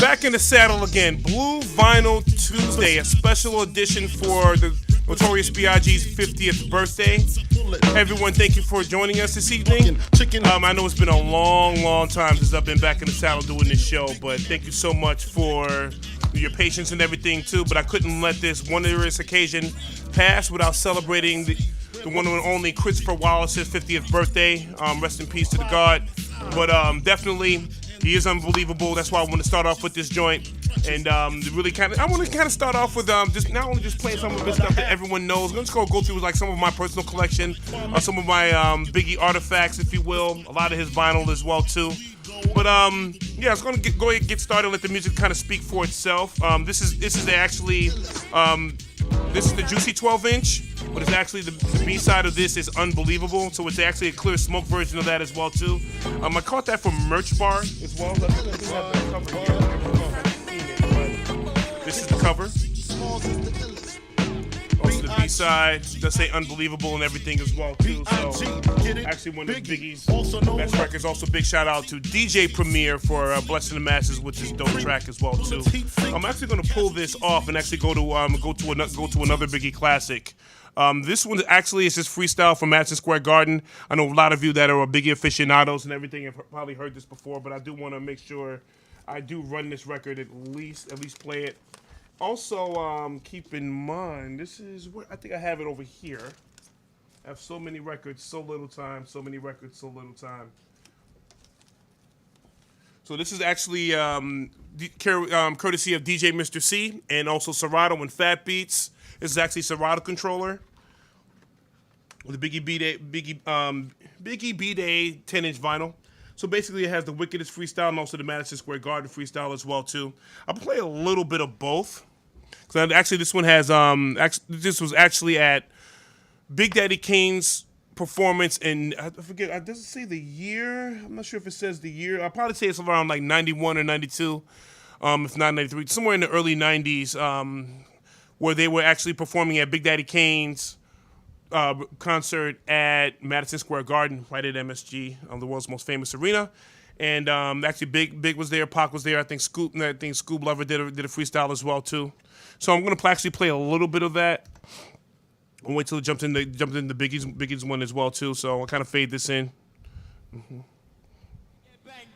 Back in the saddle again. Blue Vinyl Tuesday, a special edition for the Notorious B.I.G.'s 50th birthday. Everyone, thank you for joining us this evening. I know it's been a long time since I've been back in the saddle doing this show, but thank you so much for your patience and everything too. But I couldn't let this wondrous occasion pass without celebrating the one and only Christopher Wallace's 50th birthday. Rest in peace to the God. But definitely, he is unbelievable. That's why I want to start off with this joint. And I want to start off with not only playing some of the stuff that everyone knows. I'm just going to go through like some of my personal collection, some of my Biggie artifacts, if you will. A lot of his vinyl as well too. But yeah, I was going to go ahead and get started. Let the music kind of speak for itself. This is actually the Juicy 12-inch. But it's actually the B-side of this is Unbelievable, so it's actually a clear smoke version of that as well too. I caught that from Merch Bar as well. This is the cover. Also the B-side does say Unbelievable and everything as well too. So actually one of Biggie's best records. Also big shout out to DJ Premier for Blessing the Masses with this dope track as well too. I'm actually going to pull this off and actually go to another Biggie classic. This one actually is just freestyle from Madison Square Garden. I know a lot of you that are Biggie aficionados and everything have probably heard this before, but I do want to make sure I do run this record at least play it. Also, keep in mind, this is where I think I have it over here. I have so many records, so little time. So many records, so little time. So this is actually courtesy of DJ Mr. C and also Serato and Fat Beats. This is actually Serato controller with the Biggie B-Day 10-inch vinyl. So basically, it has the wickedest freestyle and also the Madison Square Garden freestyle as well too. I'll play a little bit of both. So actually, this one has this was actually at Big Daddy Kane's performance in, I forget, it doesn't say the year. I'm not sure if it says the year. I'll probably say it's around like 91 or 92, if not 93, somewhere in the early 90s. Where they were actually performing at Big Daddy Kane's concert at Madison Square Garden, right at MSG, the world's most famous arena. And actually, Big was there, Pac was there. I think Scoop Lover did a freestyle as well too. So I'm gonna actually play a little bit of that. I'll wait till it jumped into Biggie's one as well too. So I'll kind of fade this in. Mm-hmm.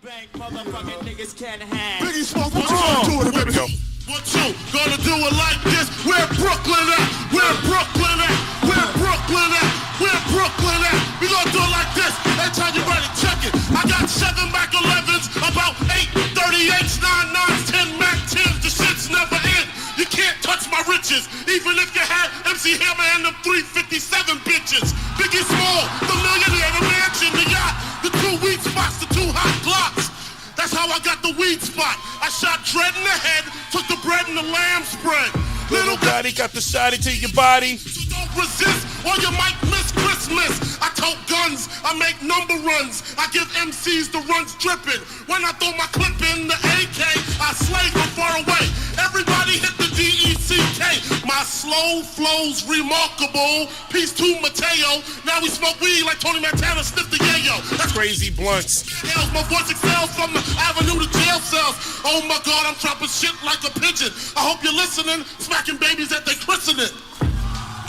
Bang, motherfucking niggas can't hang. Biggie Smoke, what you gonna do with it, baby? What you gonna do it like this? Where Brooklyn at? Where Brooklyn at? Where Brooklyn at? Where Brooklyn at? We gonna do it like this. Every time you ready, check it. I got 7 Mac 11s, about 8 38s, 9 9s, 10 Mac 10s. The shit's never end. You can't touch my riches, even if you had MC Hammer and them 357 bitches. Biggie Small, the millionaire, the mansion, the yacht, the 2 weed spots, the 2 hot Glocks. That's how I got the weed spot. I shot Dread in the head, took the bread and the lamb spread. Little Gotti got the shotty to your body. So don't resist, or you might miss Christmas. I tote guns, I make number runs. I give MCs the runs dripping. When I throw my clip in the AK, I slay from far away. Everybody hit the D-E-C-K. My slow flow's remarkable. Peace to Mateo. Now we smoke weed like Tony Montana sniffed the yayo. That's crazy blunts. My voice excels from the avenue to jail cells. Oh my God, I'm dropping shit like a pigeon. I hope you're listening. Smacking babies at their christening.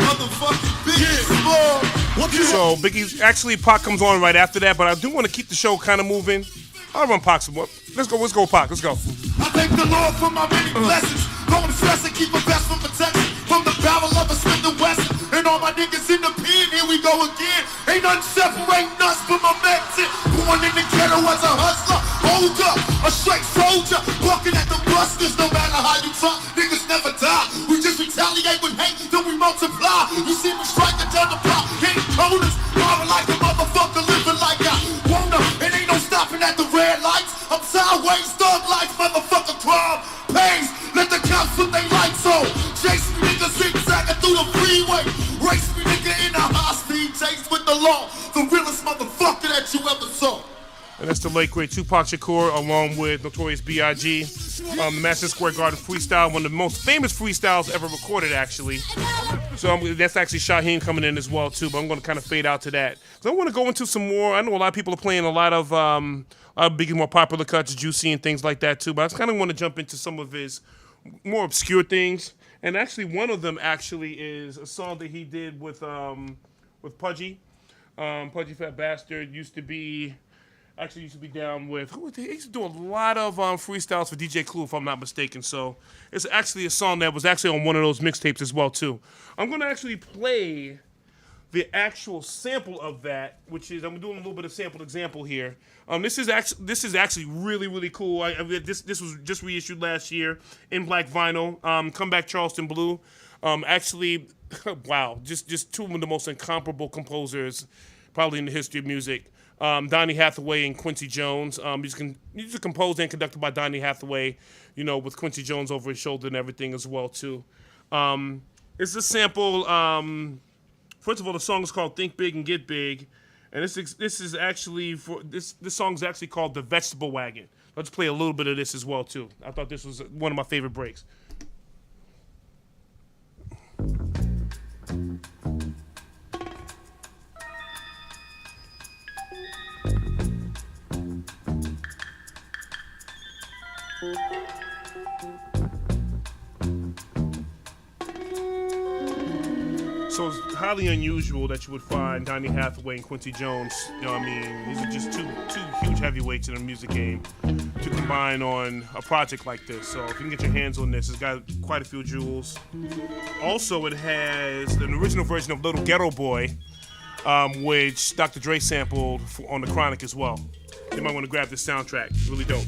Motherfucking Biggie Small. So Biggie, actually Pac comes on right after that, but I do want to keep the show kind of moving. I'll run Pac some more. Let's go, Pac. Let's go. I thank the Lord for my many blessings. Don't stress and keep a best from protection. From the barrel of a Smith & Wesson. And all my niggas in the pen, here we go again. Ain't nothing separating us from my medicine. Born in the ghetto as a hustler. Hold up, a straight soldier. Walking at the busters, no matter how you talk, niggas never die. We just retaliate with hate, then we multiply. You see me striking down the block, hitting corners. Marvin like a motherfucker, living like I wanna. It ain't no stopping at the red lights. I'm sideways, thug life, motherfucker, crime pays. Let the cops put their lights on. Chase me niggas zigzagging through the freeway. Race me nigga in a high-speed chase with the law. The realest motherfucker that you ever saw. And that's the late great Tupac Shakur along with Notorious B.I.G. The Madison Square Garden freestyle, one of the most famous freestyles ever recorded, actually. So that's actually Shaheem coming in as well too. But I'm going to kind of fade out to that. So I want to go into some more. I know a lot of people are playing a lot of Biggie's more popular cuts, Juicy and things like that too. But I just kind of want to jump into some of his more obscure things. And actually, one of them actually is a song that he did with Pudgy. Pudgy Fat Bastard used to be down with he used to do a lot of freestyles for DJ Clue, if I'm not mistaken. So it's actually a song that was actually on one of those mixtapes as well too. I'm gonna actually play the actual sample of that, which is I'm doing a little bit of sample example here. This is actually really, really cool. This was just reissued last year in black vinyl. Comeback Charleston Blue. Actually, wow, just two of the most incomparable composers probably in the history of music. Donny Hathaway and Quincy Jones. Music composed and conducted by Donny Hathaway, with Quincy Jones over his shoulder and everything as well too. It's a sample. First of all, the song is called "Think Big and Get Big," and this is actually this song is actually called "The Vegetable Wagon." Let's play a little bit of this as well too. I thought this was one of my favorite breaks. So it's highly unusual that you would find Donny Hathaway and Quincy Jones. These are just two huge heavyweights in the music game to combine on a project like this. So if you can get your hands on this, it's got quite a few jewels. Also, it has an original version of Little Ghetto Boy, which Dr. Dre sampled on The Chronic as well. You might want to grab this soundtrack. It's really dope.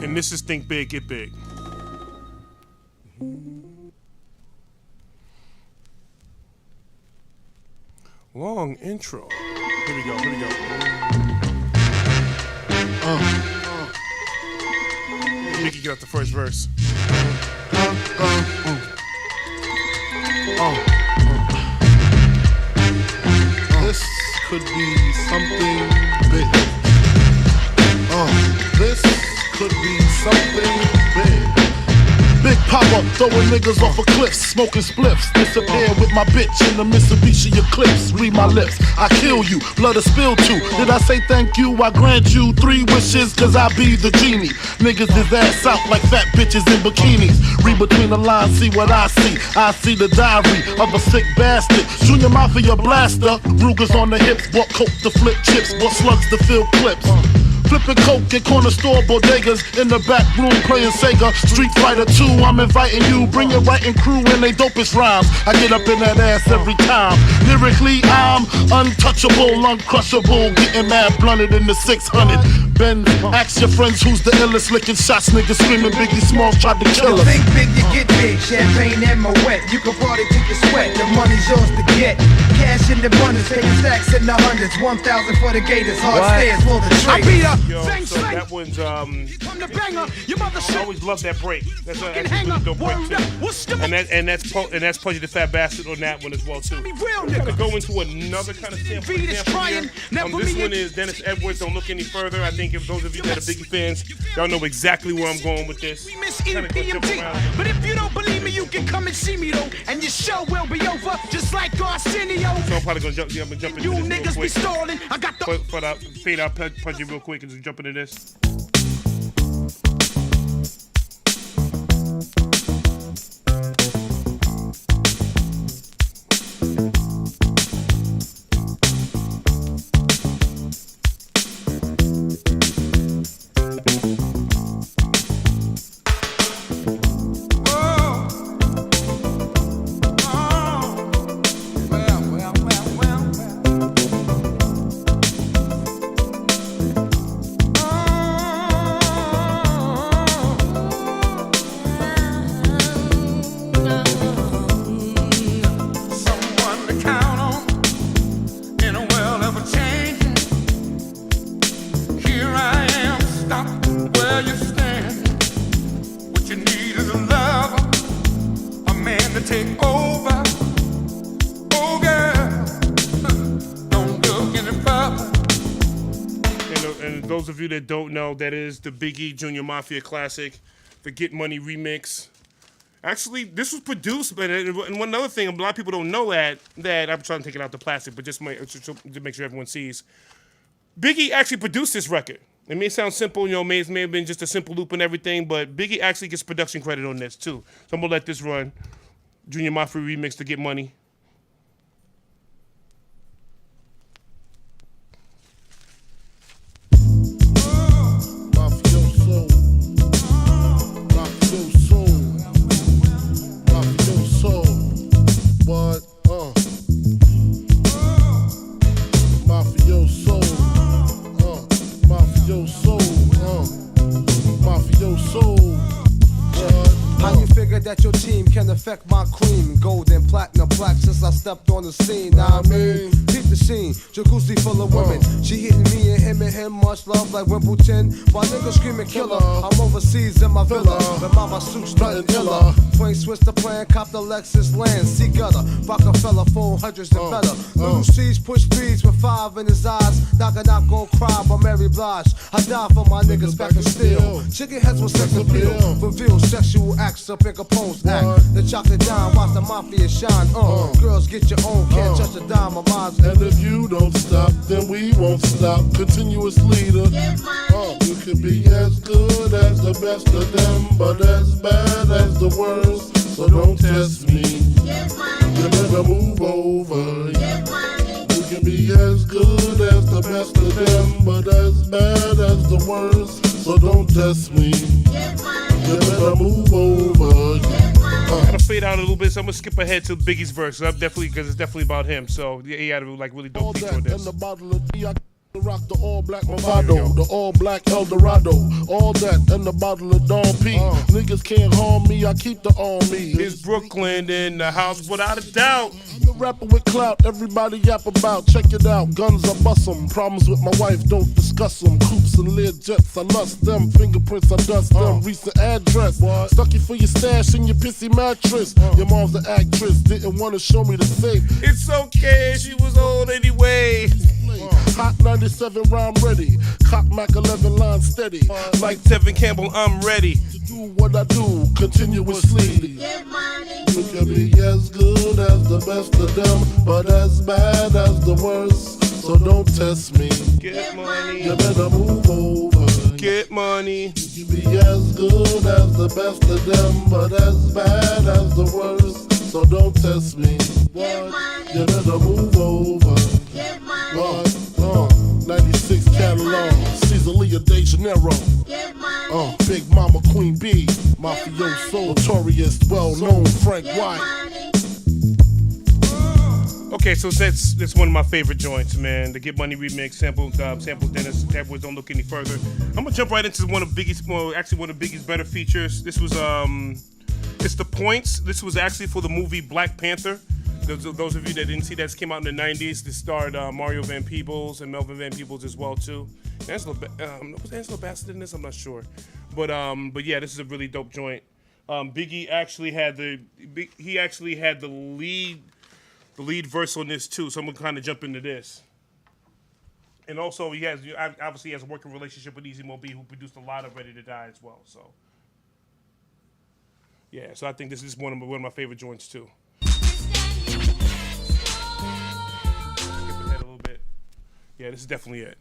And this is Think Big, Get Big. Long intro. Here we go. Mickey, get out the first verse. This could be something big. This could be something big. Big Papa, throwing niggas off of cliffs, smoking spliffs. Disappear with my bitch in the Mitsubishi Eclipse. Read my lips, I kill you, blood is spilled too. Did I say thank you? I grant you 3 wishes, cause I be the genie. Niggas is ass out like fat bitches in bikinis. Read between the lines, see what I see. I see the diary of a sick bastard. Junior Mafia blaster, Ruger's on the hips. Bought coke to flip chips, bought slugs to fill clips. Flipping coke at corner store bodegas. In the back room playing Sega Street Fighter 2. I'm inviting you, bring your writing crew and they dopest rhymes. I get up in that ass every time. Lyrically I'm untouchable, uncrushable. Getting mad blunted in the 600 Ben, ask your friends who's the illest. Licking shots, niggas screaming Biggie Smalls tried to kill us. Think big, you get big. Champagne and my wet. You can party till you sweat. The money's yours to get. Cash in the abundance, taking stacks in the hundreds. 1,000 for the gators, hard stairs for the trade. Yo, so that one's I always love that break. That's a really dope break too. And that's Pudgy the Fat Bastard on that one as well too. I'm gonna go into another kind of sample example here. This one is Dennis Edwards. Don't look any further. I think if those of you that are Biggie fans, y'all know exactly where I'm going with this. Kinda gonna jump around. But if you don't believe me, you can come and see me though, and your show will be over just like Arsenio. So I'm probably gonna jump into this You real niggas quick. be stalling. I got the Fade out Pudgy real quick and just jump into this. those of you that don't know, that is the Biggie Junior Mafia classic, the Get Money remix. Actually, this was produced, but and one other thing, a lot of people don't know that I'm trying to take it out the plastic, but just to make sure everyone sees. Biggie actually produced this record. It may sound simple, may have been just a simple loop and everything, but Biggie actually gets production credit on this too. So I'm gonna let this run. Junior Mafia remix to Get Money. That your team can affect my cream. Gold and platinum plaque since I stepped on the scene. Now I mean, keep the scene. Jacuzzi full of women. She hitting me and him. Much love like Wimbledon. My niggas screaming killer. I'm overseas in my villa. But mama suits nothing iller. Plain switch the plan. Cop the Lexus land. See gutter. Rockefeller. 400s and better. Little C's push threes with 5 in his eyes. Knock gon' cry by Mary Blige. I die for my niggas back in steel. Chicken heads with sex appeal. Reveal sexual acts up in a pose act. The chocolate dime, watch the mafia shine. Girls get your own, can't touch a dime of mine. And if you don't stop, then we won't stop. Continuous leader. You can be as good as the best of them, but as bad as the worst. So don't test me. You better move over. You can be as good as the best of them, but as bad as the worst. So don't test me. You better move over. I'm gonna fade out a little bit, so I'm gonna skip ahead to Biggie's verse. So because it's definitely about him. So yeah, he had a really dope feature on this. And the bottle of rock the all black Movado, the all black Eldorado, all that and the bottle of Don P. Niggas can't harm me, I keep the on me. It's Brooklyn in the house without a doubt. I'm a rapper with clout, everybody yap about. Check it out, guns I bust 'em. Problems with my wife, don't discuss 'em. Coops and Lear jets, I lust them. Fingerprints, I dust them. Recent address, stuck you for your stash in your pissy mattress. Your mom's the actress, didn't want to show me the safe. It's okay, she was old anyway. Hot 97 rhyme ready. Cock Mac 11 line steady. Like Tevin Campbell, I'm ready to do what I do continuously. You can be as good as the best of them, but as bad as the worst. So don't test me. Get money. You better move over. Get money. You can be as good as the best of them, but as bad as the worst. So don't test me. You better move over. 96 catalog, Caesarea de Janeiro. Big Mama Queen B, Mafioso, Notorious, well-known Frank White. Okay, so that's one of my favorite joints, man. The Get Money remix, sample Dennis. Cowboys Don't Look Any Further. I'm gonna jump right into one of Biggie's better features. This was it's The Points. This was actually for the movie Black Panther. Those of you that didn't see that, came out in the 90s. This starred Mario Van Peebles and Melvin Van Peebles as well too. Was Angela Bassett in this? I'm not sure, but yeah, this is a really dope joint. Biggie actually had the lead verse on this too. So I'm gonna kind of jump into this. And also he has a working relationship with Easy Mo B, who produced a lot of Ready to Die as well. So yeah, so I think this is one of my favorite joints too. Yeah, this is definitely it.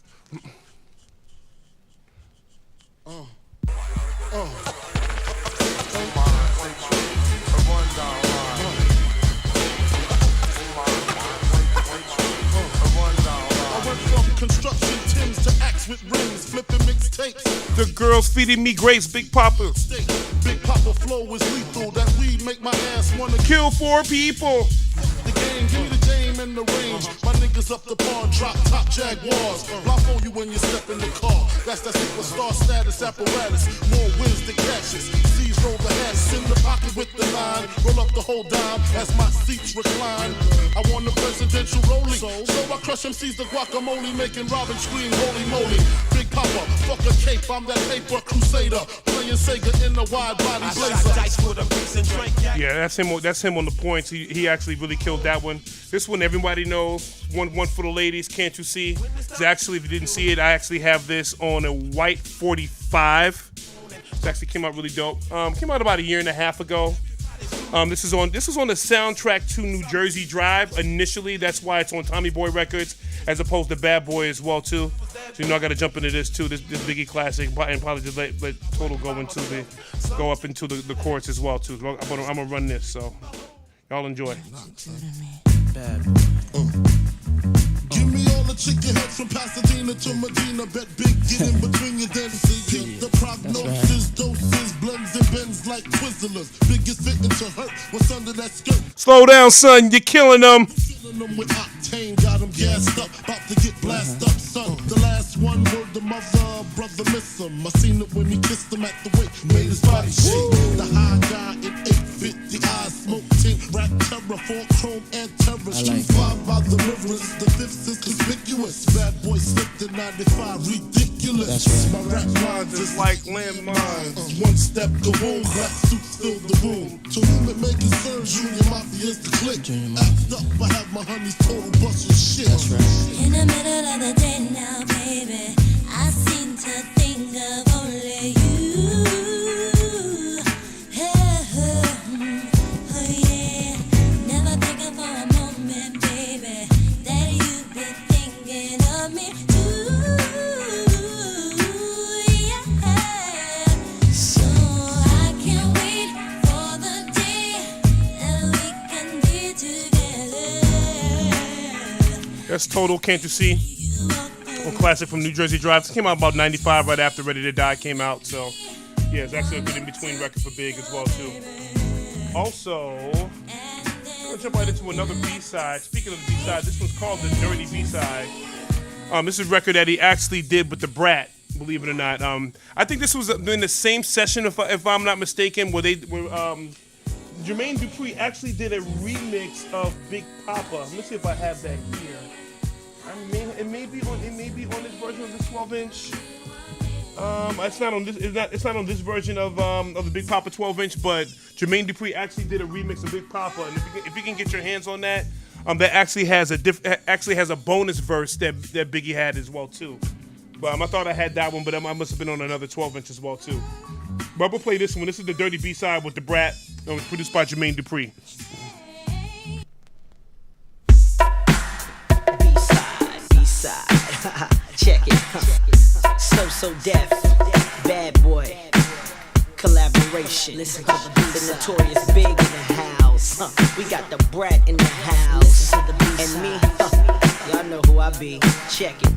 Construction Tims to axe with rings, flipping mixtapes. The girls feeding me grapes, Big Papa. Big Papa flow is lethal. That weed make my ass wanna kill 4 people. The game, give me the game and the range. My niggas up the pawn, drop top Jaguars. Block on you when you step in the car. That's that superstar status apparatus. More wins than catches. C's roll the hats in the pocket with the line. Roll up the whole dime as my seats recline. I want the president presidential rolling. So I crush MCs the guacamole, making Robin scream, holy moly. Big Papa, fuck a cape, I'm that paper crusader. Playing Sega in the wide body blazer. Yeah, that's him on the points. He actually really killed that one. This one everybody knows. One for the ladies, can't you see? It's actually, if you didn't see it, I actually have this on a white 45. It actually came out really dope. Came out about a year and a half ago. This was on the soundtrack to New Jersey Drive initially. That's why it's on Tommy Boy Records as opposed to Bad Boy as well too. So I got to jump into this too. This Biggie classic, and probably just let Total go up into the chorus as well too. I'm gonna run this, so y'all enjoy. Give me all the chicken heads from Pasadena to Medina. Bet big, get in between your dents. Get the prognosis, doses, blends and bends like Twizzlers. Biggest fitting to hurt. What's under that skirt? Slow down, son. You're killing them. Filling them with octane, got them gassed up. About to get blasted up, son. The last one word the mother, brother miss him. I seen it when he kissed him at the wake. Made his body shake. The high guy in 850 eyes, smoke tint, rap terror, for chrome and terror. Street five by the rivers, the fifth is conspicuous. Bad boy slipped in 95, ridiculous. My rap lines is like landmines. One step the wound, black suits fill the room. To whom it may concern, Junior Mafia's the click. Act up, I have my honeys total bust your shit. That's right. In the middle of the day now, baby, I seem to think of only you. That's Total, Can't You See? On classic from New Jersey Drive. It came out about 95, right after Ready to Die came out. So, yeah, it's actually a good in-between record for Big as well, too. Also, I'm going to jump right into another B-side. Speaking of the B-side, this one's called the Dirty B-side. This is a record that he actually did with the Brat, believe it or not. I think this was in the same session, if I'm not mistaken, where Jermaine Dupri actually did a remix of Big Papa. Let me see if I have that here. It may be on this version of this 12-inch. It's not on this version of the Big Papa 12-inch, but Jermaine Dupri actually did a remix of Big Papa, and if you can get your hands on that, that actually has a bonus verse that Biggie had as well too. But I thought I had that one, but I must have been on another 12-inch as well too. But we'll play this one. This is the Dirty B-side with the Brat. It was produced by Jermaine Dupri. B-side. Check it. So deaf. Bad boy. Collaboration. Listen to the Notorious Big in the house. We got the Brat in the house. And me, y'all know who I be. Check it.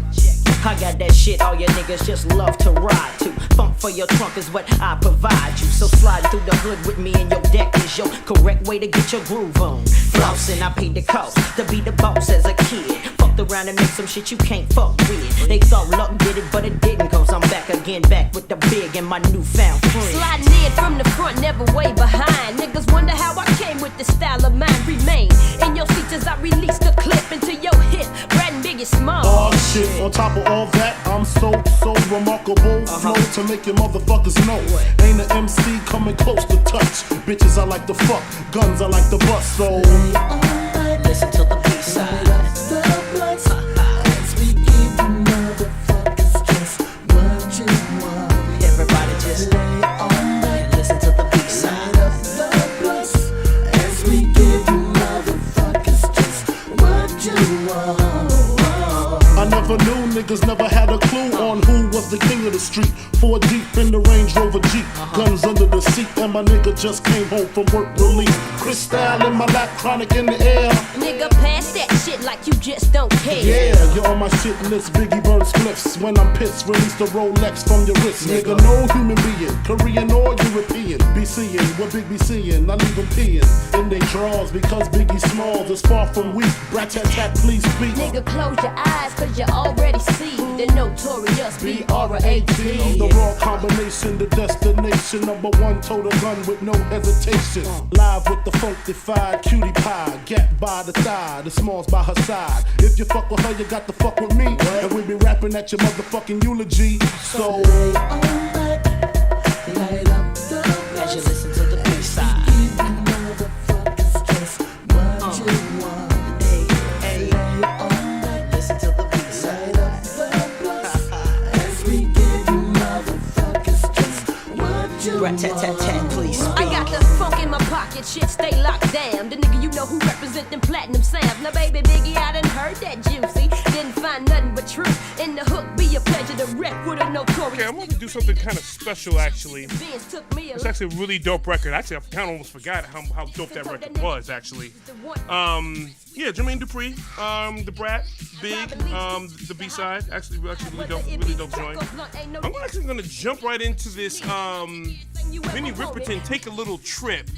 I got that shit all your niggas just love to ride to. Funk for your trunk is what I provide you. So slide through the hood with me and your deck is your correct way to get your groove on. Flossing, I paid the cost to be the boss as a kid. Fucked around and make some shit you can't fuck with. They thought luck did it, but it didn't, cause I'm back again, back with the Big and my newfound friend. Sliding in from the front, never way behind. Niggas wonder how I came with the style of mine. Remain in your seats as I release the clip into your hip. Brad and Big is small. Oh shit, on top of all that, I'm so remarkable. Flow to make your motherfuckers know. Ain't an MC coming close to touch. Bitches I like to fuck, guns I like to bust. So listen to the B-side. Everybody just lay on back. Listen to the B-side. As we give you motherfuckers just what you want. I never knew, niggas never had a clue on who was the king of the street. 4 deep in the Range Rover Jeep, guns under the seat, and my nigga just came home from work relief. Crystal in my lap, chronic in the air. Nigga, pass that shit like you just don't care. Yeah, you're on my shitless, Biggie burn spliffs. When I'm pissed, release the Rolex from your wrist. Nigga, no human being, Korean or European, be seeing what Big be seeing. I leave them peeing in they drawers because Biggie Smalls is far from weak. Brat tat tat, please speak. Nigga, close your eyes, cause you already see the notorious B.I.G. The raw combination, the destination. Number one, total gun with no hesitation. Live with the funkified cutie pie. Get by the thigh, the Smalls by her side. If you fuck with her, you got to fuck with me. And we be rapping at your motherfucking eulogy. So Lay on back, light up the As you listen to the B-side. motherfuckers just what you want. Hey, Lay on back, listen to the B-side. light up the blunts as we give you motherfuckers just what you Rat tat tat tat, please I speak. got the funk in my pocket, shit stay locked down. The nigga you know who represent them platinum sounds. Now baby Biggie, I done heard that juicy. Didn't find nothing but truth in the hook. Be a pleasure to rep with a notorious. Okay, I'm going to do something kind of special, actually. Benz took me a It's actually a really dope record. Actually, I kind of almost forgot how dope that record was, actually. Yeah, Jermaine Dupri, the Brat, Big, the B-side. Actually really dope joint. I'm actually going to jump right into this Vinnie Ripperton Take a Little Trip.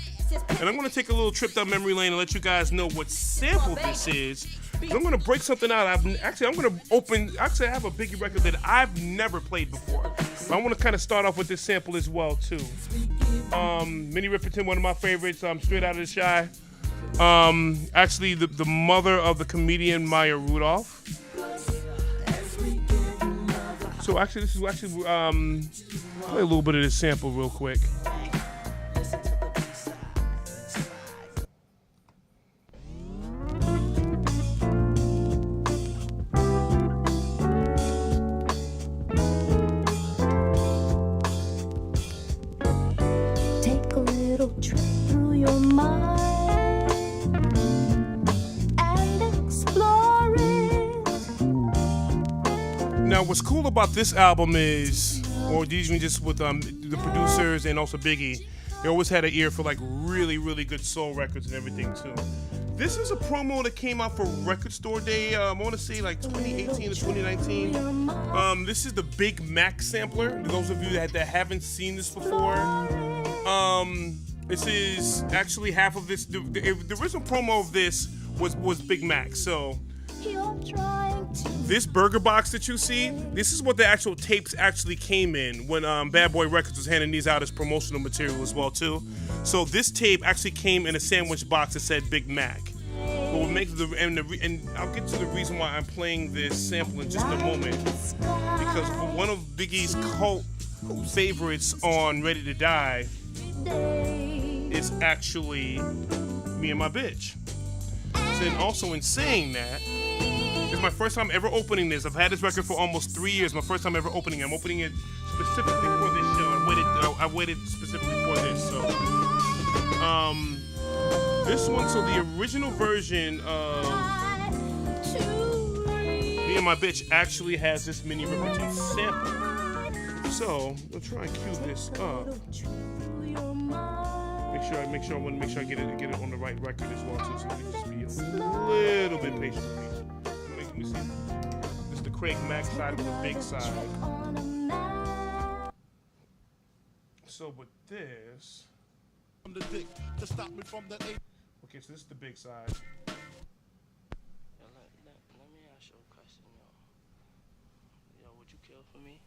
And I'm going to take a little trip down memory lane and let you guys know what sample this is. I'm going to break something out. I have a Biggie record that I've never played before. I want to kind of start off with this sample as well, too. Vinnie Ripperton, one of my favorites, Straight Out of the Shy. Actually, the mother of the comedian Maya Rudolph. So actually, this is play a little bit of this sample real quick. take a little trip through your mind and explore it. Now, what's cool about this album is, or even just with the producers and also Biggie, they always had an ear for like really, really good soul records and everything too. This is a promo that came out for Record Store Day. I want to say like 2018 or 2019. This is the Big Mac sampler. For those of you that haven't seen this before, this is actually half of this. The original promo of this was Big Mac. So this burger box that you see, this is what the actual tapes actually came in when Bad Boy Records was handing these out as promotional material as well too. So this tape actually came in a sandwich box that said Big Mac. But what makes and I'll get to the reason why I'm playing this sample in just a moment, because one of Biggie's cult favorites on Ready to Die is actually Me and My Bitch. And also in saying that, it's my first time ever opening this. I've had this record for almost 3 years. My first time ever opening it. I'm opening it specifically for this show. I waited specifically for this. So, this one. So the original version of Me and My Bitch actually has this Minnie Riperton sample. So we'll try and cue this up. Make sure I get it on the right record as well too. So we just be a little bit patient with me. Let me see. This is the Craig Mack side of the Big side. So with this, okay, so this is the Big side. Let me ask you a question, yo. Yo, would you kill for me?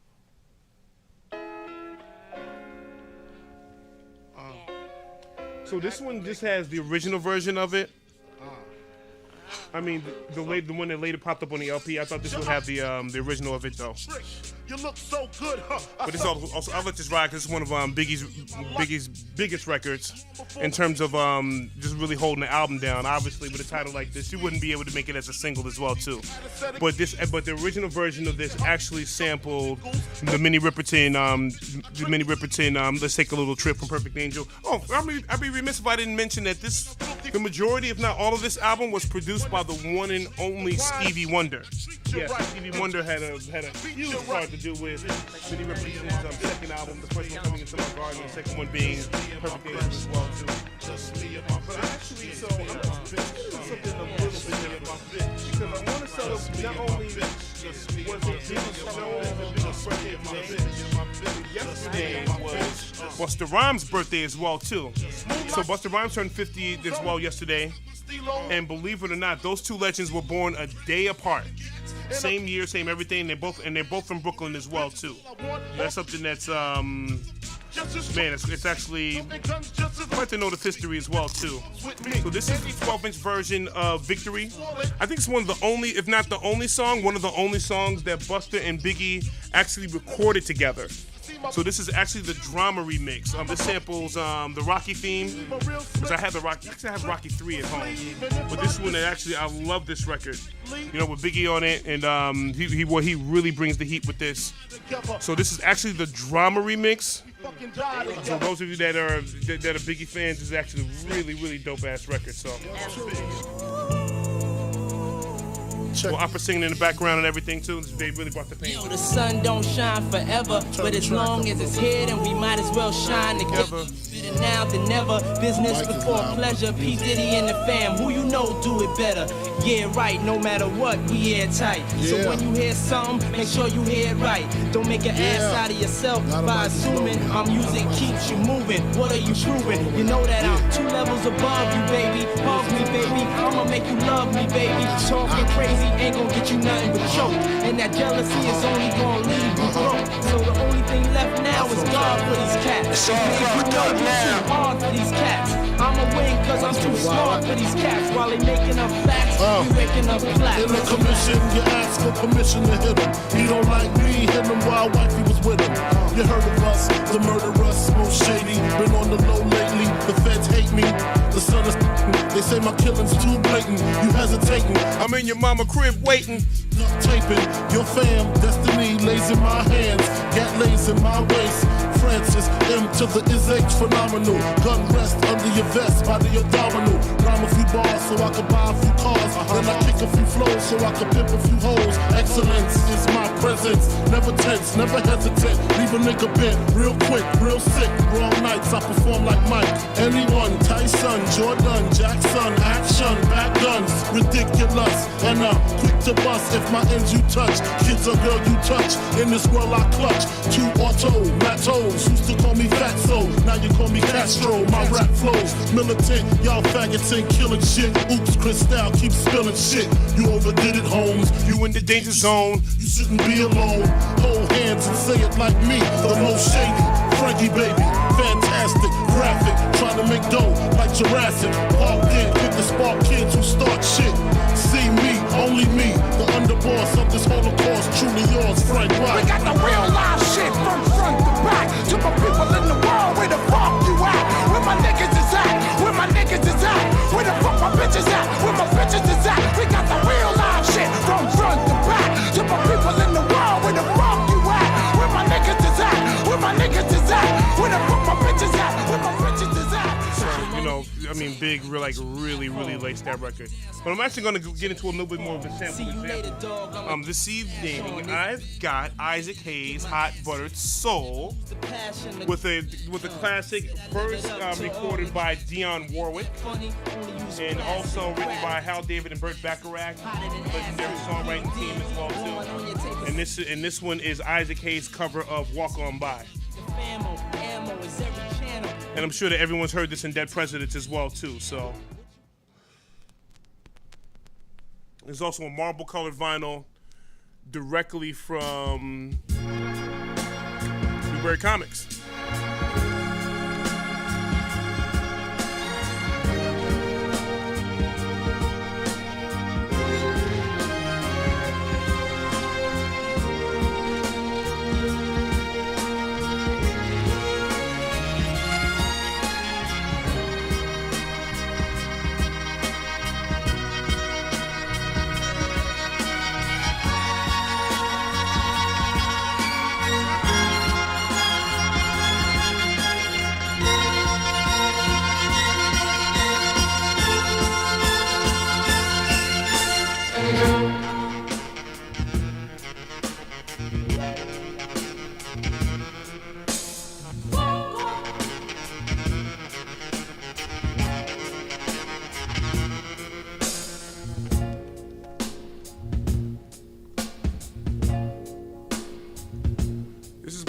So this one just has the original version of it. I mean, the one that later popped up on the LP. I thought this would have the original of it though. You look so good, huh? But it's also I'll let this ride because it's one of Biggie's biggest records in terms of just really holding the album down. Obviously, with a title like this, you wouldn't be able to make it as a single as well too. But the original version of this actually sampled the Minnie Riperton. Let's Take a Little Trip from Perfect Angel. Oh, I'd be remiss if I didn't mention that the majority, if not all of this album, was produced by the one and only Stevie Wonder. Yes, Stevie Wonder had a huge part to do with Minnie Riperton's second album. The first one coming into my garden, the second one being Perfect Angel as well too. But actually, I'm going to do something a little bit different because I want to set up not only was it Big's birthday today? Yesterday was Busta Rhymes' birthday as well too. So Busta Rhymes turned 50 as well yesterday, and believe it or not, those two legends were born a day apart. Same year, same everything. They're both from Brooklyn as well too. That's something that's man, it's actually I like to know the history as well too. So this is the 12-inch version of Victory. I think it's one of the only, if not the only song, one of the only songs that Busta and Biggie actually recorded together. So this is actually the drama remix. This samples the Rocky theme, which I have actually I have Rocky 3 at home. But this one, actually, I love this record. You know, with Biggie on it, and he really brings the heat with this. So this is actually the drama remix. So those of you that are Biggie fans, this is actually a really dope ass record. So. Well, opera singing in the background and everything too. This babe really brought the pain. Yo, the sun don't shine forever, but as long as it's here, then we might as well shine together. Better now than never. Business before pleasure. P. Diddy and the fam, who you know do it better. Yeah, right. No matter what, we airtight. So when you hear something, make sure you hear it right. Don't make an ass out of yourself by assuming our music keeps you moving. What are you proving? You know that I'm 2 levels above you, baby. Hug me, baby. I'ma make you love me, baby. Talking crazy ain't gonna get you nothing but choke. And that jealousy is only gonna leave you broke. So the only thing left now is God for these cats. It's all fucked up now. Too hard for these cats. I'ma win cause I'm too smart for these cats. While they making up facts, we waking up plaques. In the commission, you ask for permission to hit him. He don't like me, hit him while wifey was with him. You heard of us, the murderers, most shady. Been on the low lately, the feds hate me. The son is they say my killing's too blatant. You hesitating, I'm in your mama crib waiting. Taping, your fam, destiny lays in my hands. Gat lays in my waist. Francis, M to the is H phenomenal. Gun rest under your vest, by the abdominal. Rhyme a few bars so I can buy a few cars. Then I kick a few flows so I can pimp a few hoes. Excellence is my presence. Never tense, never hesitant. Leave a nigga bent, real quick, real sick. Wrong nights, I perform like Mike. Anyone, Tyson, Jordan, Jackson, action, back guns, ridiculous. And I'm quick to bust if my ends you touch. Kids or girl you touch. In this world I clutch. 2 auto, matos. Used to call me Fatso, now you call me Castro. My rap flows militant, y'all faggots ain't killing shit. Oops, Cristal keep spilling shit. You overdid it, Holmes. You in the danger zone. You shouldn't be alone. Hold hands and say it like me. The most shady, Frankie baby, fantastic, graphic, trying to make dough like Jurassic. Park in, quick to spark kids who start shit. See me, only me, the underboss of this Holocaust, truly yours, Frank White. We got the real live shit from front to back. To my people in the world, where the fuck you at? Where my niggas is at? Where my niggas is at? Where the fuck my bitches at? Where my bitches is at? We got the real live shit from front to back. To my people in the world, where the fuck you at? Where my niggas is at? Where my niggas is at? Where the fuck my bitches at? Where my bitches is at? So, you know, I mean, Big really laced that record. But I'm actually going to get into a little bit more of a sample example. This evening, I've got Isaac Hayes' Hot Buttered Soul with a classic verse recorded by Dionne Warwick and also written by Hal David and Burt Bacharach, legendary songwriting team as well too. And this one is Isaac Hayes' cover of Walk On By. And I'm sure that everyone's heard this in Dead Presidents as well too. So there's also a marble-colored vinyl directly from Newbury Comics.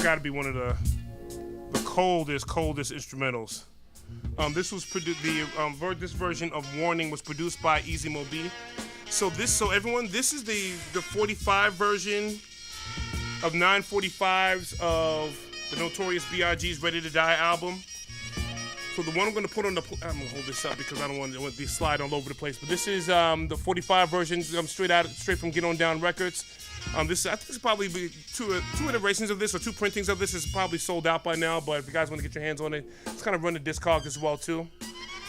got to be one of the coldest instrumentals. This was produced. This version of "Warning" was produced by Easy Mo B. So everyone, this is the 45 version of 945s of the Notorious B.I.G.'s "Ready to Die" album. So the one I'm going to put on I'm going to hold this up because I don't want these slide all over the place. But this is the 45 version, straight from Get On Down Records. I think it's probably two iterations of this or two printings of this. Is probably sold out by now. But if you guys want to get your hands on it, it's kind of run the Discog as well too.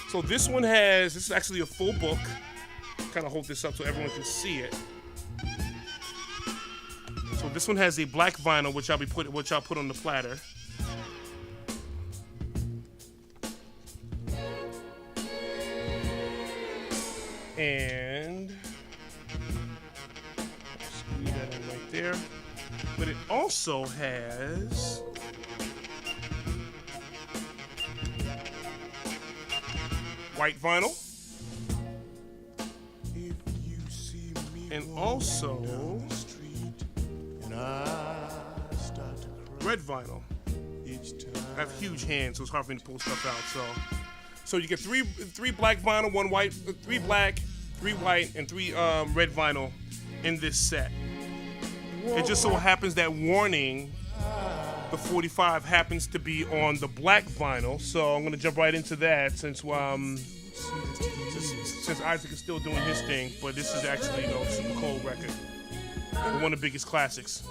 So this is actually a full book. Kind of hold this up so everyone can see it. So this one has a black vinyl, which I'll put on the platter. And squeeze that in right there. But it also has white vinyl. And also red vinyl. I have huge hands, so it's hard for me to pull stuff out. So you get three black vinyl, one white, three black, three white, and three red vinyl in this set. It just so happens that "Warning," the 45, happens to be on the black vinyl. So I'm gonna jump right into that since Isaac is still doing his thing, but this is actually a super cold record. One of the biggest classics.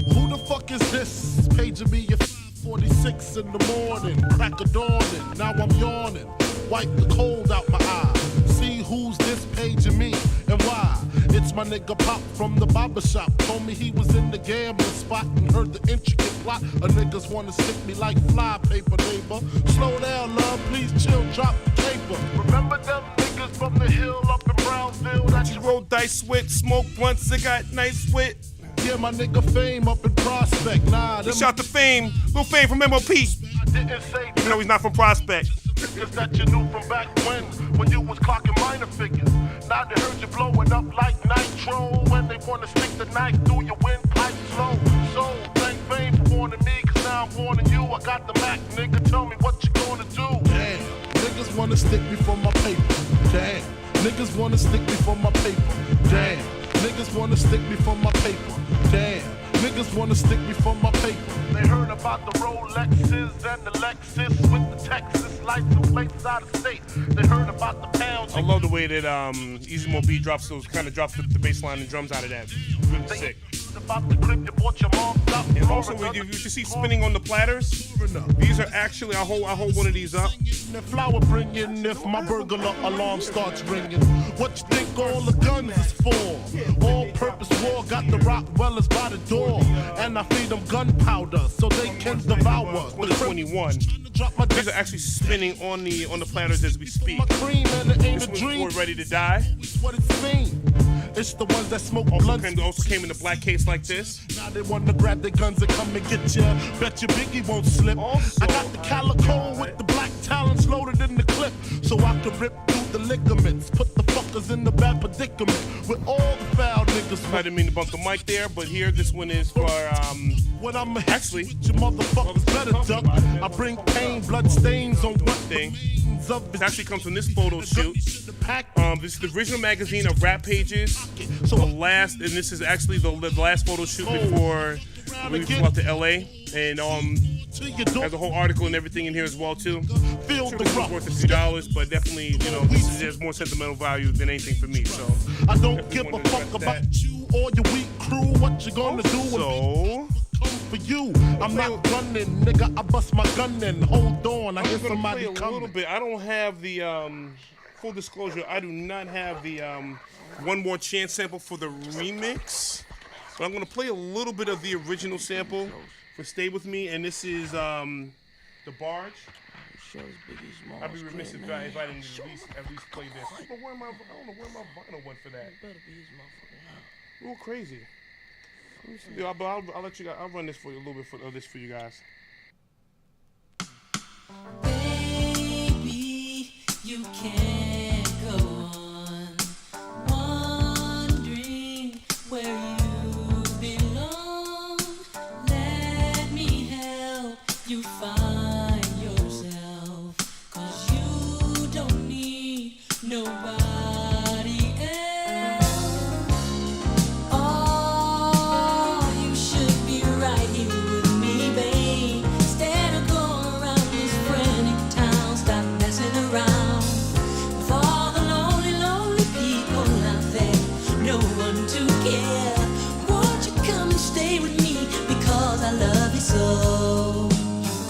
Who the fuck is this? Paging me at 46 in the morning, crack of dawning. Now I'm yawning, wipe the cold out my eye. See who's this paging me and why? It's my nigga Pop from the barber shop. Told me he was in the gambling spot and heard the intricate plot. A niggas wanna stick me like fly paper, neighbor. Slow down, love, please chill, drop the paper. Remember them niggas from the hill up in Brownsville that you roll dice with, smoke blunts that got nice with. Yeah, my nigga Fame up in Prospect. Nah, he shot the Fame, Lil Fame from MOP. I didn't say even though he's not from Prospect. Niggas that you knew from back when you was clocking minor figures. Now they heard you blowing up like nitro. When they wanna stick the knife through your windpipe slow. So thank Fame for warning me, cause now I'm warning you. I got the Mac, nigga, tell me what you gonna do. Damn, niggas wanna stick me for my paper. Damn, niggas wanna stick me for my paper. Damn, niggas wanna stick me for my paper. Damn, niggas wanna stick me for my paper. They heard about the Rolexes and the Lexus with the Texas license plates out of state. They heard about the pounds. I love the way that Easy Mo B drops the bass line and drums out of that. Really sick. And also, you see spinning on the platters. These are actually, I hold one of these up. The flower bringing if my burglar alarm starts ringing. What you think all the guns is for? All-purpose war got the Rockwellers by the door, and I feed them gunpowder so they can devour. The 21. These are actually spinning on the platters as we speak. This one's for Ready to Die. What it seems. It's the ones that smoke blunts. Also came in a black case like this. Now they want to grab their guns and come and get ya. Bet your Biggie won't slip. Also, I got the calico with the black talons loaded in the clip, so I can rip through the ligaments. Put the fuckers in the bad predicament with all the foul niggas. I didn't mean to bump the mic there, but here this one is for when I'm actually your motherfuckers better duck. I bring pain, blood stains on what thing. It actually comes from this photo shoot. This is the original magazine of Rap Pages. So and this is actually the last photo shoot before we flew out to LA. And has a whole article and everything in here as well too. Sure, this was worth a few dollars, but definitely, this has more sentimental value than anything for me. So I don't give a fuck about you or your weak crew. What you gonna do? So for you, I'm not gunning, nigga. I bust my gun in. Hold on, I hear somebody coming. A little bit. I don't have the full disclosure. I do not have the One More Chance sample for the remix, but I'm gonna play a little bit of the original sample for "Stay With Me," and this is the Barge. I'd be remiss if I didn't at least play this. I don't know where my vinyl went for that. A little crazy. I'll let you guys. I'll run this for you a little bit of this for you guys. Baby, you can't go on wondering where you belong. Let me help you find yourself, 'cause you don't need nobody else. Oh, you should be right here with me, babe. Instead of going around this frantic town, stop messing around with all the lonely, lonely people out there. No one to care. Won't you come and stay with me, because I love you so.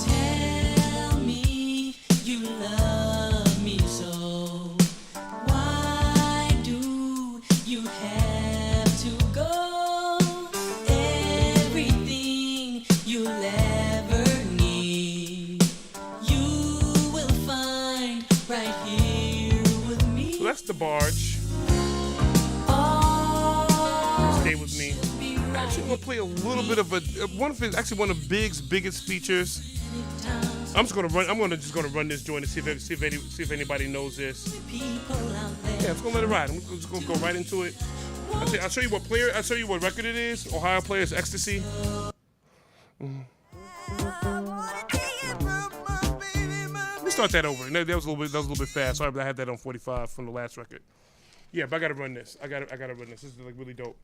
Tell me you love me so. Why do you have to go? Everything you'll ever need, you will find right here with me. So that's the barge. Oh, Stay with me. Actually, I'm gonna play a little bit of one of Big's biggest features. I'm just gonna run this joint and see if anybody knows this. Yeah, I'm just gonna let it ride. I'm just gonna go right into it. I'll show you what record it is. Ohio Players Ecstasy. Let me start that over. That was a little bit fast. Sorry, but I had that on 45 from the last record. Yeah, but I gotta run this. I gotta run this. This is like really dope.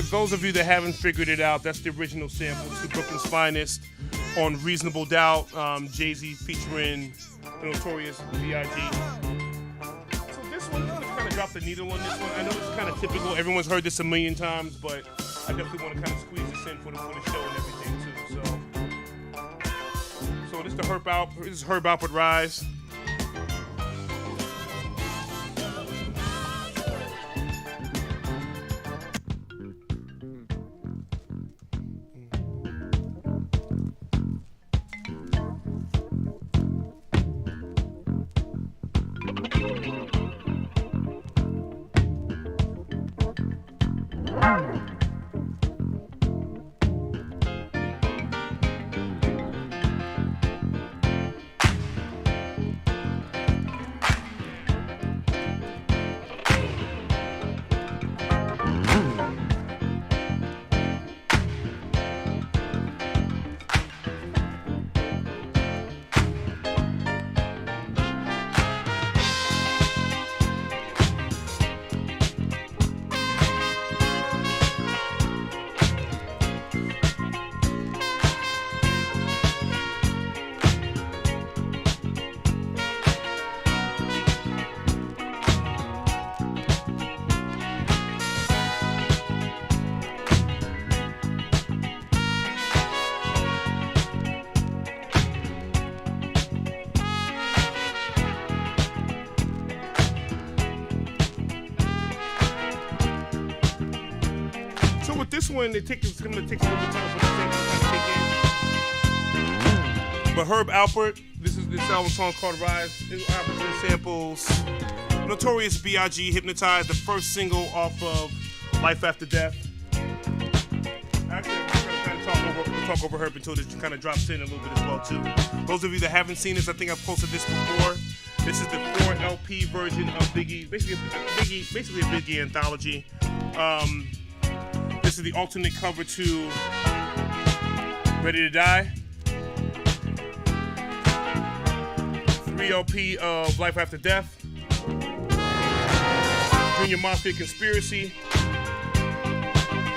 Those of you that haven't figured it out, that's the original sample to Brooklyn's Finest on Reasonable Doubt, Jay-Z featuring the Notorious B.I.G. So this one, I'm going to kind of drop the needle on this one. I know it's kind of typical. Everyone's heard this a million times, but I definitely want to kind of squeeze this in for the show and everything too. So this is Herb Alpert Rise. This one, it's going to take a little bit of time for the sample to kind of kick in. But Herb Alpert, this album song called Rise. This album samples Notorious B.I.G. Hypnotized, the first single off of Life After Death. Actually, I'm going to kind of talk over Herb until this kind of drops in a little bit as well too. Those of you that haven't seen this, I think I've posted this before. This is the 4 LP version of Biggie, basically a Biggie anthology. This is the alternate cover to Ready to Die. 3 LP of Life After Death. Junior Mafia Conspiracy.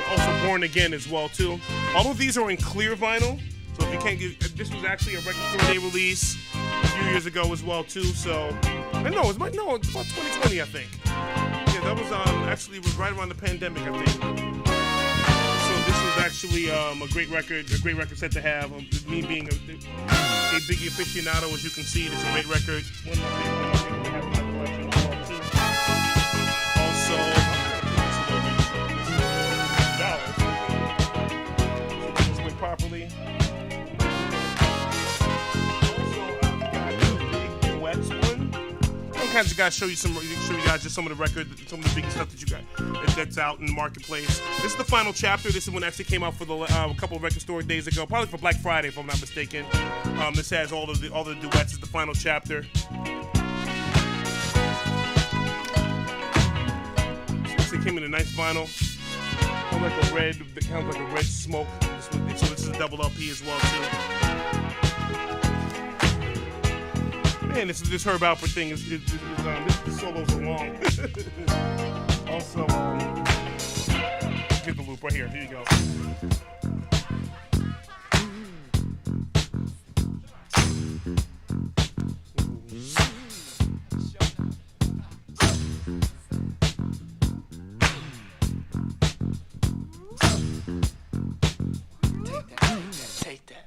Also Born Again as well too. All of these are in clear vinyl, so if you can't get, this was actually a record store day release a few years ago as well too. So, it's about 2020, I think. Yeah, that was actually was right around the pandemic, I think. So this is actually a great record set to have. Me being a Biggie aficionado, as you can see, this is a great record. One of my favorite records I have in my collection as well too. Also, properly. Also, I've got a big duets one. Sometimes you guys show you guys just some of the record, some of the biggest stuff that you got that's out in the marketplace. This is the final chapter. This is one that actually came out for a couple of record store days ago, probably for Black Friday, if I'm not mistaken. This has all the duets. Is the final chapter. It came in a nice vinyl. Kind of like a red smoke. So this is a double LP as well too. Man, this Herb Alpert thing is the solos are long. Also, get the loop right here. Here you go. Take that.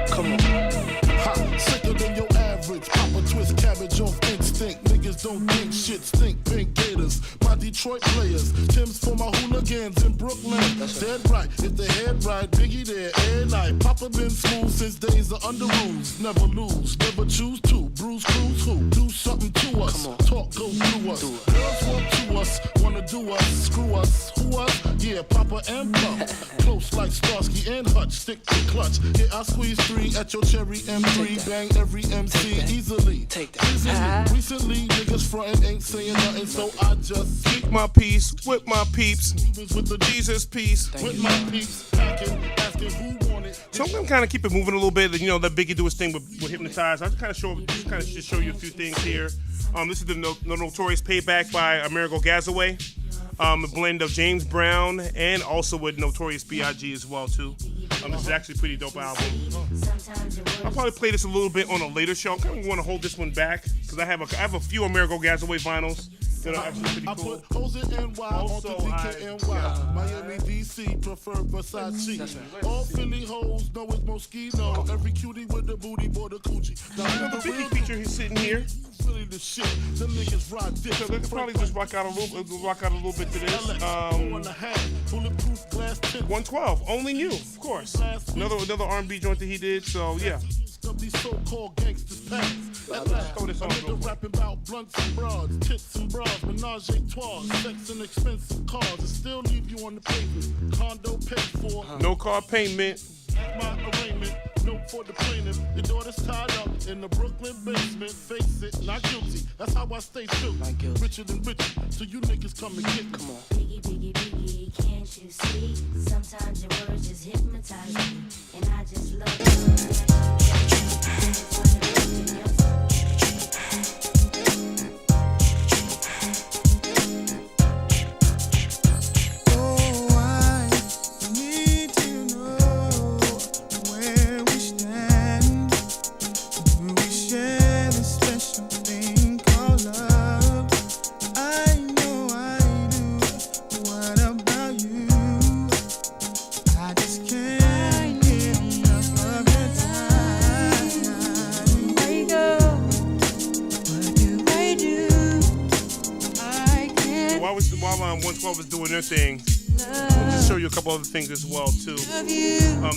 Come on. Sicker than your average. Papa twist cabbage off instinct. Niggas don't think shit stink. Pink Gators. My Detroit players. Tim's for my hooligans in Brooklyn. Dead right. If the head right, Biggie there every night. Papa been smooth since days of under rules. Never lose. Never choose to. Bruise, cruise, who? Do something to us. Talk, go through us. Girls want to us. Wanna do us. Screw us. Who us? Yeah, Papa and Pump. Close like Starsky and Hutch. Stick to clutch. Yeah, I squeeze 3 at your cherry M3. Bang every MC easily. Take that. Recently, niggas frontin' ain't saying nothing, so I just speak my piece with my peeps. With the Jesus piece. With my peeps. Asking who want it. So I'm gonna kind of keep it moving a little bit. You know, let Biggie do his thing with Hypnotize. I'll just show you a few things here. This is the Notorious Payback by Amerigo Gazaway. A blend of James Brown and also with Notorious B.I.G. as well too. This is actually a pretty dope album. I'll probably play this a little bit on a later show. I kind of want to hold this one back because I have a few Amerigo Gazaway vinyls that are actually pretty cool. I put Jose NY Also, on the DKNY. Miami, DC, prefer Versace. All Philly hoes know it's Moschino. Every cutie with the booty, boy, the coochie. Now, The Biggie feature, he's sitting here. Philly the shit. The niggas ride dick. So let's probably just rock out a little bit to this. 112, Only You, of course. Another R&B joint that he did. So yeah. These so-called gangsters past. Throw this on real quick. Rapping about blunts and broads, tits and bras, menage a trois, sex and expensive cars, and still leave you on the pavement. Condo paid for. No car payment. My arraignment. Note for the plaintiff. Your daughter's tied up in the Brooklyn basement. Face it, not guilty. That's how I stay true. Richer than richer. So you niggas come and get me. Come on. Biggie, Biggie, Biggie, can't you see? Sometimes your words just hypnotize me, and I just love you. While 112 is doing their thing, I'll just show you a couple other things as well too.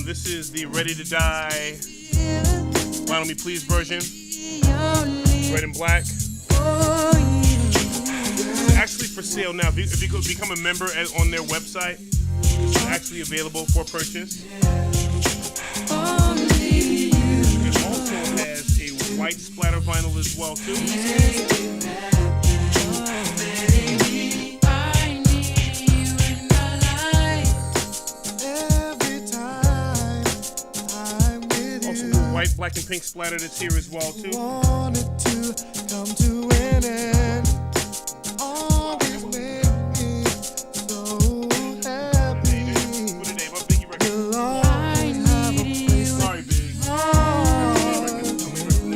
This is the Ready to Die Why Don't Me Please version, red and black. It's actually for sale now. If you go become a member on their website, it's actually available for purchase. It also has a white splatter vinyl as well too. white, black, and pink splatter that's here as well too. Wanted to come to an end. Always make me so happy. What a name, my Biggie record. You'll always have a place. Sorry, Big.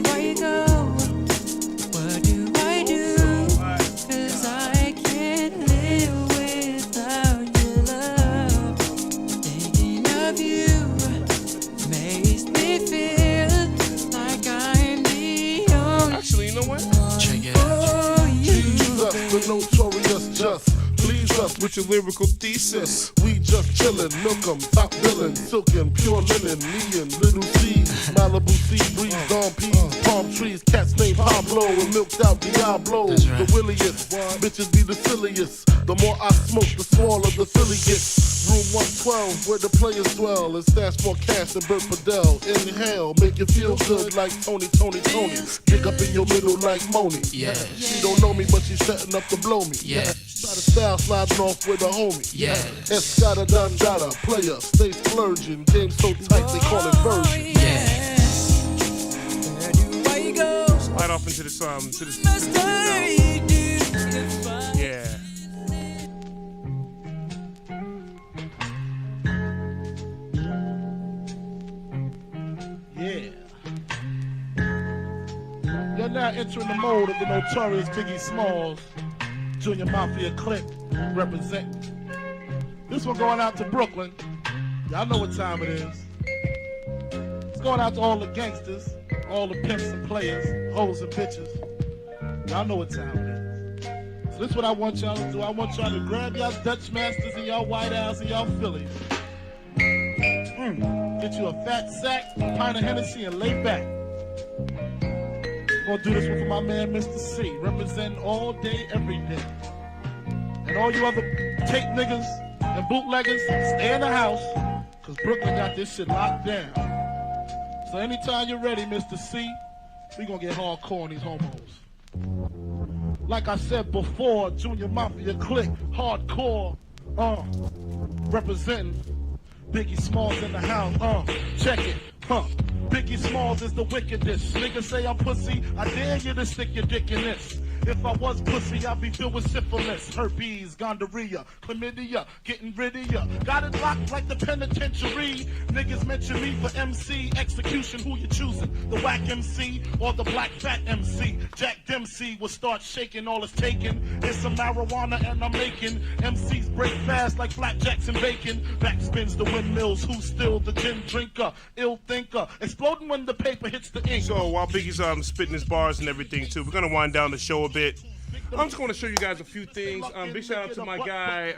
Where you go? What do I do? 'Cause I can't live without your love. Thinking of you makes me feel like I'm the only. Actually, you know what? Check it out. Oh, you. Jesus, the notorious just. Please us With your lyrical thesis. We just chillin', milk 'em, top billin', silkin', pure linen, me and Little C, Malibu sea breeze, dawn peas, palm trees, cats named Pablo, and milked out Diablo, That's right. the williest, bitches be the silliest, the more I smoke, the smaller the silly gets. Room 112, where the players dwell, and stash more cash than Bert Fidel. Inhale, make you feel good like Tony. Dig up in your middle like Moni. Yeah. She don't know me, but she's setting up to blow me. Yeah. Try to style sliding off with a homie. Yeah. Escada Dandada, player, stay splurging. Game so tight they call it version. Yeah. Where do I go? Slide off into this to this. Must I do if I Yeah. Yeah. You're now entering the mode of the notorious Biggie Smalls, Junior Mafia clique, representing. This one going out to Brooklyn. Y'all know what time it is. It's going out to all the gangsters, all the pimps and players, hoes and bitches. Y'all know what time it is. So this is what I want y'all to do. I want y'all to grab y'all Dutch Masters and y'all White House and y'all Phillies. Get you a fat sack, a pint of Hennessy, and lay back. Gonna do this one for my man, Mr. C, representing all day, every day. And all you other tape niggas and bootleggers, stay in the house, cause Brooklyn got this shit locked down. So anytime you're ready, Mr. C, we gonna get hardcore on these homos. Like I said before, Junior Mafia clique, hardcore, representing Biggie Smalls in the house, check it, Biggie Smalls is the wickedest. Niggas say I'm pussy, I dare you to stick your dick in this. If I was pussy, I'd be filled with syphilis, herpes, gonorrhea, chlamydia, getting rid of ya. Got it locked like the penitentiary. Niggas mention me for MC, execution, who you choosing? The whack MC or the black fat MC? Jack Dempsey will start shaking, all it's taking is some marijuana and I'm making MCs break fast like flapjacks and bacon. Backspins the windmills, who's still the gin drinker, ill thinker, exploding when the paper hits the ink. So while Biggie's spitting his bars and everything too, we're gonna wind down the show a bit. I'm just gonna show you guys a few things. Big shout out to my guy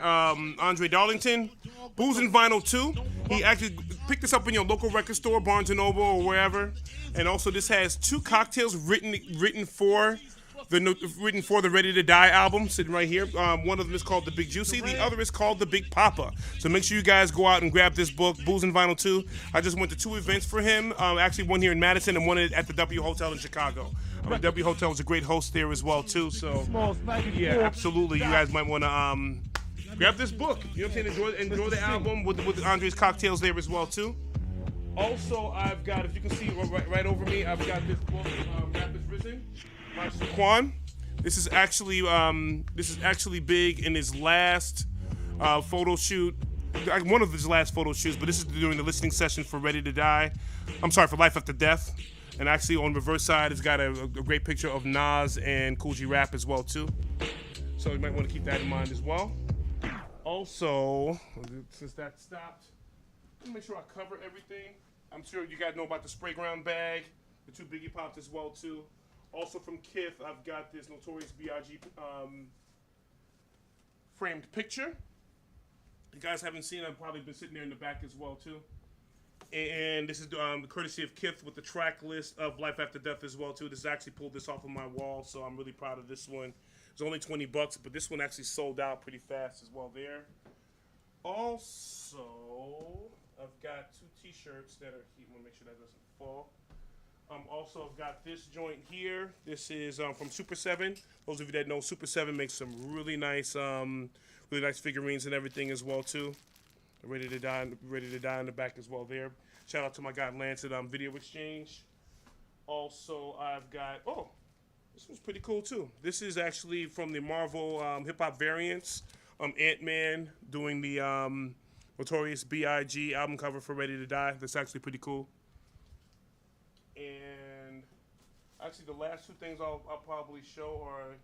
Andre Darlington, Booze and Vinyl 2. He actually picked this up in your local record store, Barnes and Noble or wherever. And also this has 2 cocktails written for the Ready to Die album, sitting right here. One of them is called the Big Juicy, the other is called the Big Papa. So make sure you guys go out and grab this book, Booze and Vinyl 2. I just went to 2 events for him, actually one here in Madison and one at the W Hotel in Chicago. W Hotel is a great host there as well too. So yeah, absolutely, you guys might want to grab this book. You know what I'm saying? Enjoy the album with Andre's cocktails there as well too. Also, I've got, if you can see right over me, I've got this book, Rap is Risen by Shaquan. This is actually big in his last photo shoot, one of his last photo shoots, but this is during the listening session for Ready to Die. I'm sorry, for Life After Death. And actually on the reverse side, it's got a great picture of Nas and Cool G Rap as well too. So you might want to keep that in mind as well. Also, since that stopped, let me make sure I cover everything. I'm sure you guys know about the spray ground bag, the 2 Biggie Pops as well too. Also from Kith, I've got this Notorious B.I.G. Framed picture. You guys haven't seen it, I've probably been sitting there in the back as well too. And this is the courtesy of Kith with the track list of Life After Death as well too. This is actually pulled this off of my wall, so I'm really proud of this one. It's only $20, but this one actually sold out pretty fast as well there. Also, I've got 2 t-shirts that are here. I want to make sure that doesn't fall. Also, I've got this joint here. This is from Super 7. Those of you that know, Super 7 makes some really nice figurines and everything as well too. Ready to Die in the back as well there. Shout out to my guy Lance at Video Exchange. Also, I've got, oh, this one's pretty cool too. This is actually from the Marvel hip hop variants. Ant-Man doing the Notorious B.I.G. album cover for Ready to Die. That's actually pretty cool. And actually, the last two things I'll probably show are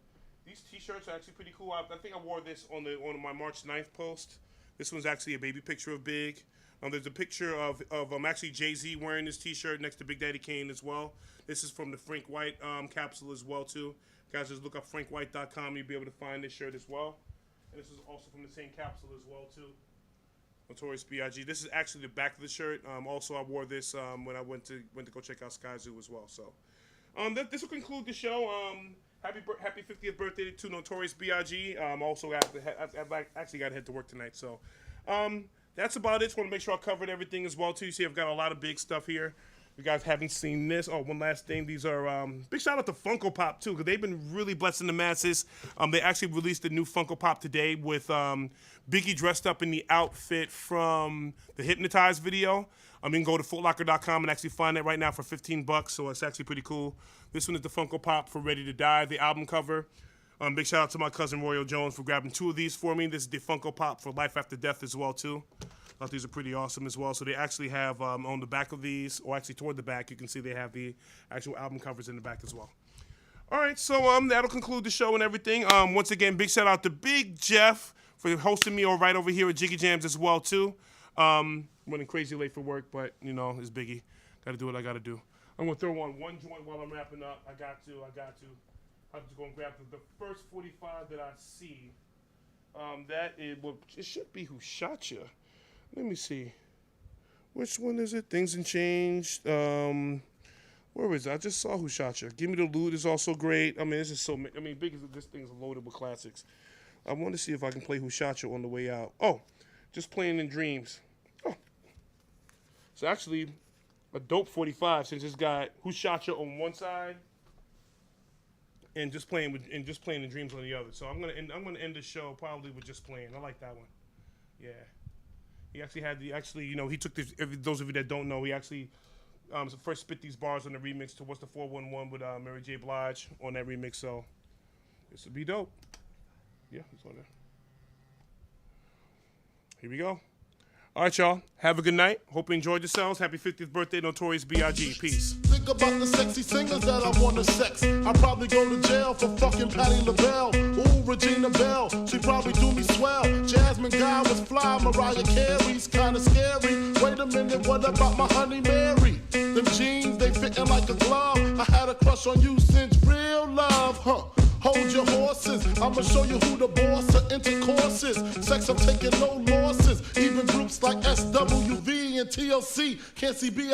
these T-shirts are actually pretty cool. I think I wore this on my March 9th post. This one's actually a baby picture of Big. There's a picture of actually Jay-Z wearing this T-shirt next to Big Daddy Kane as well. This is from the Frank White capsule as well too. Guys, just look up frankwhite.com. You'll be able to find this shirt as well. And this is also from the same capsule as well too. Notorious B.I.G. This is actually the back of the shirt. Also, I wore this when I went to go check out Sky Zoo as well. So, this will conclude the show. Happy 50th birthday to Notorious B.I.G. Also, I've actually got to head to work tonight. So, that's about it. Just want to make sure I covered everything as well too. You see, I've got a lot of big stuff here. If you guys haven't seen this, oh, one last thing. These are big shout out to Funko Pop too, because they've been really blessing the masses. They actually released a new Funko Pop today with Biggie dressed up in the outfit from the Hypnotize video. You can go to footlocker.com and actually find it right now for $15, so it's actually pretty cool. This one is the Funko Pop for Ready to Die, the album cover. Big shout out to my cousin Royal Jones for grabbing 2 of these for me. This is the Funko Pop for Life After Death as well too. I thought these are pretty awesome as well. So they actually have on the back of these, or actually toward the back, you can see they have the actual album covers in the back as well. All right, so that'll conclude the show and everything. Once again, big shout out to Big Jeff for hosting me right over here at JiggyJamz as well too. Running crazy late for work, but you know, it's Biggie. Got to do what I got to do. I'm gonna throw on one joint while I'm wrapping up. I got to. I'm just gonna grab the first 45 that I see. That it should be Who Shot Ya. Let me see. Which one is it? Things and Changed. Where is it? I just saw Who Shot Ya. Give Me the Loot is also great. I mean, this is so. I mean, this thing's loaded with classics. I want to see if I can play Who Shot Ya on the way out. Oh, Just Playing in Dreams. Oh, it's actually a dope 45 since it's got Who Shot Ya on one side and Just Playing in Dreams on the other. So I'm gonna end the show probably with Just Playing. I like that one. Yeah. He actually had he took this, those of you that don't know, he actually first spit these bars on the remix to What's the 411 with Mary J. Blige on that remix, so this would be dope. Yeah, it's on there. Here we go. All right, y'all. Have a good night. Hope you enjoyed yourselves. Happy 50th birthday, Notorious B.I.G. Peace. Think about the sexy singers that I want to sex. I'd probably go to jail for fucking Patti LaBelle. Ooh, Regina Belle, she probably do me swell. Jasmine Guy was fly, Mariah Carey's kinda scary. Wait a minute, what about my honey Mary? Them jeans, they fitting like a glove. I had a crush on you since real love, huh? Hold your horses, I'ma show you who the boss of intercourse is. Sex, I'm taking no losses. Even groups like SWV and TLC can't see B.I.G.